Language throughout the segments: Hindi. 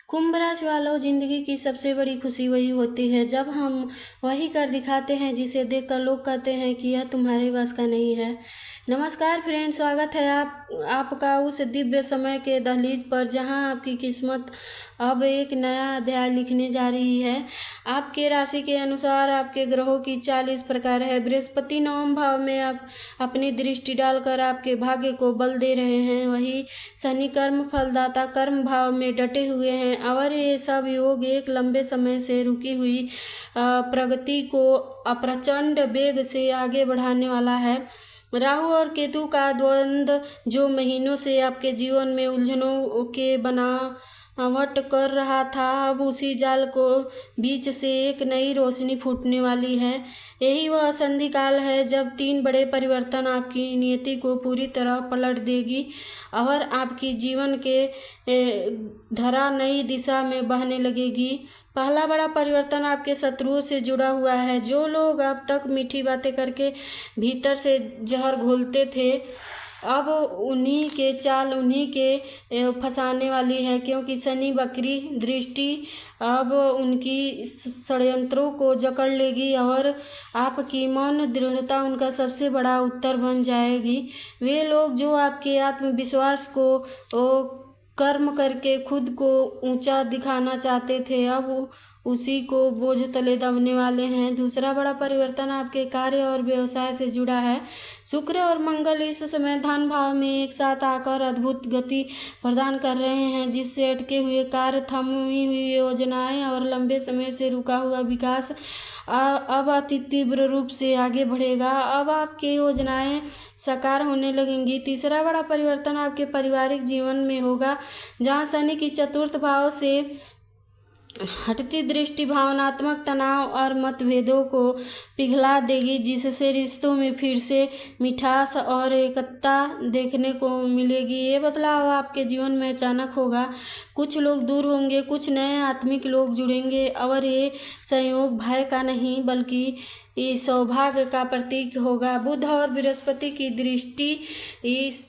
कुंभ राशि वालों, जिंदगी की सबसे बड़ी खुशी वही होती है जब हम वही कर दिखाते हैं जिसे देखकर लोग कहते हैं कि यह तुम्हारे बस का नहीं है। नमस्कार फ्रेंड्स, स्वागत है आपका उस दिव्य समय के दहलीज पर जहां आपकी किस्मत अब एक नया अध्याय लिखने जा रही है। आपके राशि के अनुसार आपके ग्रहों की चाल इस प्रकार है। बृहस्पति नवम भाव में आप अपनी दृष्टि डालकर आपके भाग्य को बल दे रहे हैं। वही शनि कर्म फलदाता कर्म भाव में डटे हुए हैं और ये सब योग एक लंबे समय से रुकी हुई प्रगति को अप्रचंड वेग से आगे बढ़ाने वाला है। राहु और केतु का द्वंद्व जो महीनों से आपके जीवन में उलझनों के बनावट कर रहा था, अब उसी जाल को बीच से एक नई रोशनी फूटने वाली है। यही वह संधि काल है जब 3 बड़े परिवर्तन आपकी नियति को पूरी तरह पलट देगी और आपकी जीवन के धरा नई दिशा में बहने लगेगी। पहला बड़ा परिवर्तन आपके शत्रुओं से जुड़ा हुआ है। जो लोग अब तक मीठी बातें करके भीतर से जहर घोलते थे, अब उन्हीं के चाल उन्हीं के फंसाने वाली है, क्योंकि शनि वक्री दृष्टि अब उनकी षड्यंत्रों को जकड़ लेगी और आपकी मौन दृढ़ता उनका सबसे बड़ा उत्तर बन जाएगी। वे लोग जो आपके आत्मविश्वास को कर्म करके खुद को ऊंचा दिखाना चाहते थे, अब उसी को बोझ तले दबने वाले हैं। दूसरा बड़ा परिवर्तन आपके कार्य और व्यवसाय से जुड़ा है। शुक्र और मंगल इस समय धन भाव में एक साथ आकर अद्भुत गति प्रदान कर रहे हैं, जिससे अटके हुए कार्य, थमी हुई योजनाएं और लंबे समय से रुका हुआ विकास अब अति तीव्र रूप से आगे बढ़ेगा। अब आपकी योजनाएं साकार होने लगेंगी। तीसरा बड़ा परिवर्तन आपके पारिवारिक जीवन में होगा, जहां शनि की चतुर्थ भाव से हटती दृष्टि भावनात्मक तनाव और मतभेदों को पिघला देगी, जिससे रिश्तों में फिर से मिठास और एकता देखने को मिलेगी। ये बदलाव आपके जीवन में अचानक होगा। कुछ लोग दूर होंगे, कुछ नए आत्मिक लोग जुड़ेंगे और ये संयोग भय का नहीं बल्कि ये सौभाग्य का प्रतीक होगा। बुध और बृहस्पति की दृष्टि इस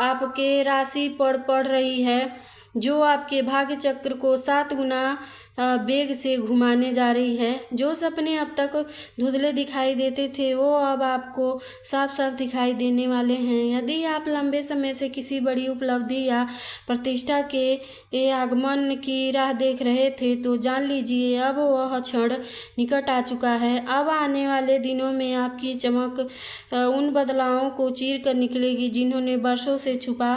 आपके राशि पर पड़ रही है, जो आपके भाग्य चक्र को 7 गुना वेग से घुमाने जा रही है। जो सपने अब तक धुंधले दिखाई देते थे, वो अब आपको साफ साफ दिखाई देने वाले हैं। यदि आप लंबे समय से किसी बड़ी उपलब्धि या प्रतिष्ठा के आगमन की राह देख रहे थे, तो जान लीजिए अब वह क्षण निकट आ चुका है। अब आने वाले दिनों में आपकी चमक उन बदलावों को चीर कर निकलेगी जिन्होंने वर्षों से छुपा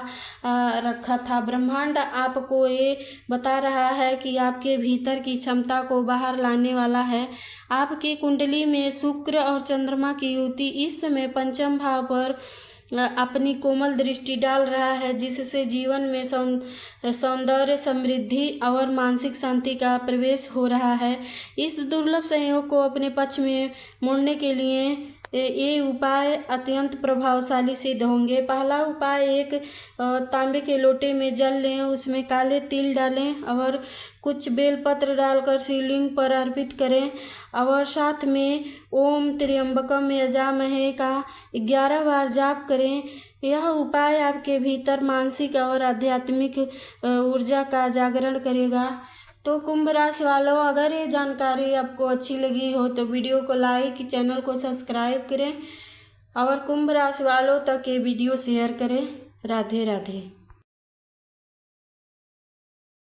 रखा था। ब्रह्मांड आपको ये बता रहा है कि आपके भीतर की क्षमता को बाहर लाने वाला है। आपकी कुंडली में शुक्र और चंद्रमा की युति इस समय पंचम भाव पर अपनी कोमल दृष्टि डाल रहा है, जिससे जीवन में सौंदर्य, समृद्धि और मानसिक शांति का प्रवेश हो रहा है। इस दुर्लभ संयोग को अपने पक्ष में मोड़ने के लिए ये उपाय अत्यंत प्रभावशाली सिद्ध होंगे। पहला उपाय, एक तांबे के लोटे में जल लें, उसमें काले तिल डालें और कुछ बेलपत्र डालकर शिवलिंग पर अर्पित करें और साथ में ओम त्र्यंबकम यजामहे का 11 बार जाप करें। यह उपाय आपके भीतर मानसिक और आध्यात्मिक ऊर्जा का जागरण करेगा। तो कुंभ राशि वालों, अगर ये जानकारी आपको अच्छी लगी हो तो वीडियो को लाइक, चैनल को सब्सक्राइब करें और कुंभ राशि वालों तक ये वीडियो शेयर करें। राधे राधे।